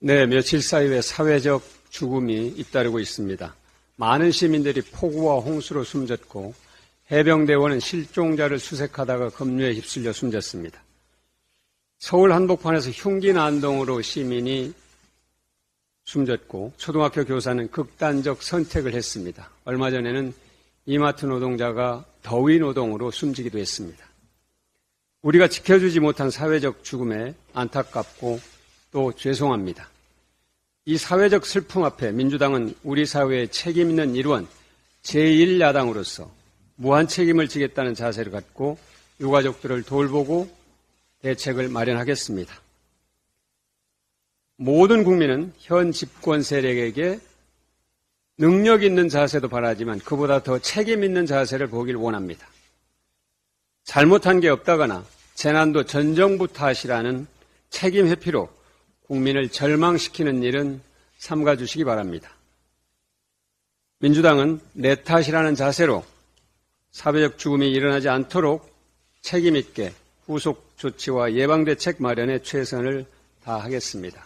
네, 며칠 사이에 사회적 죽음이 잇따르고 있습니다. 많은 시민들이 폭우와 홍수로 숨졌고 해병대원은 실종자를 수색하다가 급류에 휩쓸려 숨졌습니다. 서울 한복판에서 흉기 난동으로 시민이 숨졌고 초등학교 교사는 극단적 선택을 했습니다. 얼마 전에는 이마트 노동자가 더위 노동으로 숨지기도 했습니다. 우리가 지켜주지 못한 사회적 죽음에 안타깝고 또 죄송합니다. 이 사회적 슬픔 앞에 민주당은 우리 사회의 책임 있는 일원 제1야당으로서 무한 책임을 지겠다는 자세를 갖고 유가족들을 돌보고 대책을 마련하겠습니다. 모든 국민은 현 집권 세력에게 능력 있는 자세도 바라지만 그보다 더 책임 있는 자세를 보길 원합니다. 잘못한 게 없다거나 재난도 전 정부 탓이라는 책임 회피로 국민을 절망시키는 일은 삼가 주시기 바랍니다. 민주당은 내 탓이라는 자세로 사회적 죽음이 일어나지 않도록 책임 있게 후속 조치와 예방대책 마련에 최선을 다하겠습니다.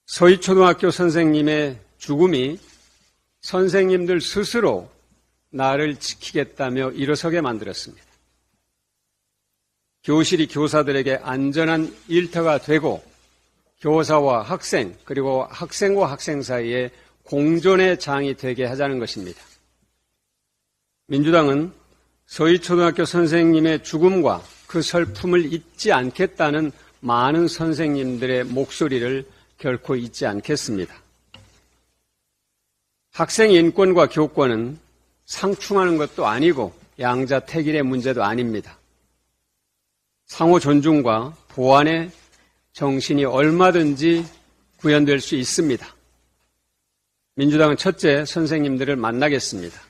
서희초등학교 선생님의 죽음이 선생님들 스스로 나를 지키겠다며 일어서게 만들었습니다. 교실이 교사들에게 안전한 일터가 되고 교사와 학생 그리고 학생과 학생 사이에 공존의 장이 되게 하자는 것입니다. 민주당은 서희초등학교 선생님의 죽음과 그 슬픔을 잊지 않겠다는 많은 선생님들의 목소리를 결코 잊지 않겠습니다. 학생 인권과 교권은 상충하는 것도 아니고 양자택일의 문제도 아닙니다. 상호 존중과 보완의 정신이 얼마든지 구현될 수 있습니다. 민주당은 첫째, 선생님들을 만나겠습니다.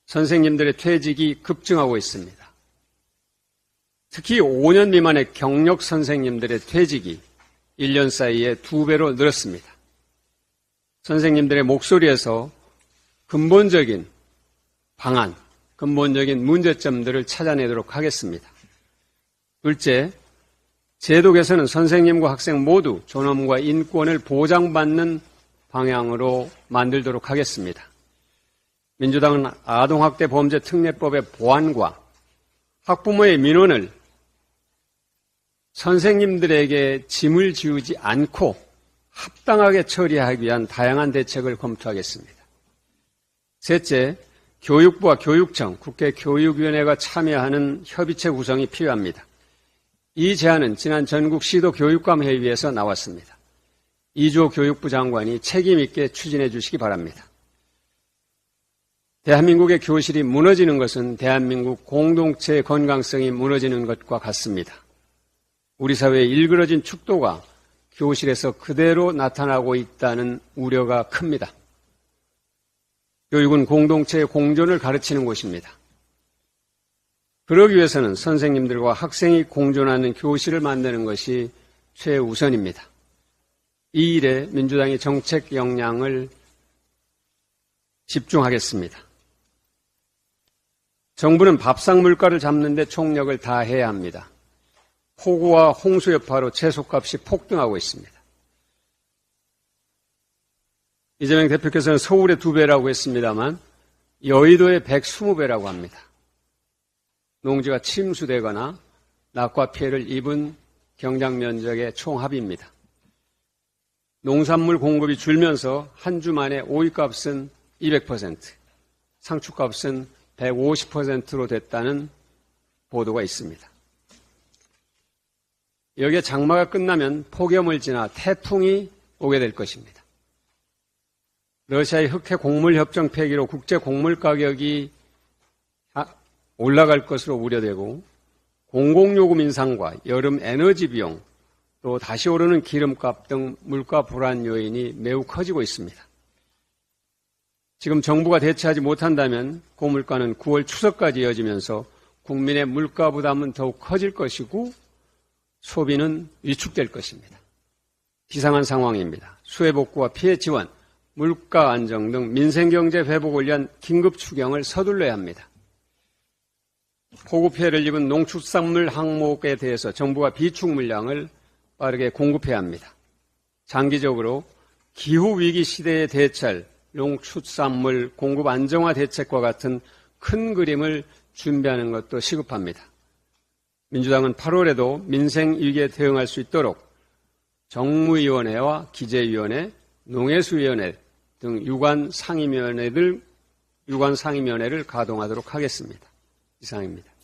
선생님들의 퇴직이 급증하고 있습니다. 특히 5년 미만의 경력 선생님들의 퇴직이 1년 사이에 2배로 늘었습니다. 선생님들의 목소리에서 근본적인 방안, 근본적인 문제점들을 찾아내도록 하겠습니다. 둘째, 제도 개선은 선생님과 학생 모두 존엄과 인권을 보장받는 방향으로 만들도록 하겠습니다. 민주당은 아동학대 범죄 특례법의 보완과 학부모의 민원을 선생님들에게 짐을 지우지 않고 합당하게 처리하기 위한 다양한 대책을 검토하겠습니다. 셋째, 교육부와 교육청, 국회교육위원회가 참여하는 협의체 구성이 필요합니다. 이 제안은 지난 전국 시도 교육감 회의에서 나왔습니다. 이주호 교육부 장관이 책임 있게 추진해 주시기 바랍니다. 대한민국의 교실이 무너지는 것은 대한민국 공동체의 건강성이 무너지는 것과 같습니다. 우리 사회의 일그러진 축도가 교실에서 그대로 나타나고 있다는 우려가 큽니다. 교육은 공동체의 공존을 가르치는 곳입니다. 그러기 위해서는 선생님들과 학생이 공존하는 교실을 만드는 것이 최우선입니다. 이 일에 민주당의 정책 역량을 집중하겠습니다. 정부는 밥상 물가를 잡는 데 총력을 다해야 합니다. 폭우와 홍수 여파로 채소값이 폭등하고 있습니다. 이재명 대표께서는 서울의 2배라고 했습니다만 여의도의 120배라고 합니다. 농지가 침수되거나 낙과 피해를 입은 경작 면적의 총합입니다. 농산물 공급이 줄면서 한 주 만에 오이값은 200%, 상추값은 150%로 됐다는 보도가 있습니다. 여기에 장마가 끝나면 폭염을 지나 태풍이 오게 될 것입니다. 러시아의 흑해 곡물 협정 폐기로 국제 곡물 가격이 올라갈 것으로 우려되고 공공요금 인상과 여름 에너지 비용 또 다시 오르는 기름값 등 물가 불안 요인이 매우 커지고 있습니다. 지금 정부가 대처하지 못한다면 고물가는 9월 추석까지 이어지면서 국민의 물가 부담은 더욱 커질 것이고 소비는 위축될 것입니다. 비상한 상황입니다. 수해복구와 피해 지원, 물가 안정 등 민생경제 회복을 위한 긴급 추경을 서둘러야 합니다. 폭우 피해를 입은 농축산물 항목에 대해서 정부가 비축 물량을 빠르게 공급해야 합니다. 장기적으로 기후위기 시대에 대처할 농축산물 공급 안정화 대책과 같은 큰 그림을 준비하는 것도 시급합니다. 민주당은 8월에도 민생위기에 대응할 수 있도록 정무위원회와 기재위원회, 농해수위원회 등 유관 상임위원회를 가동하도록 하겠습니다. 이상입니다.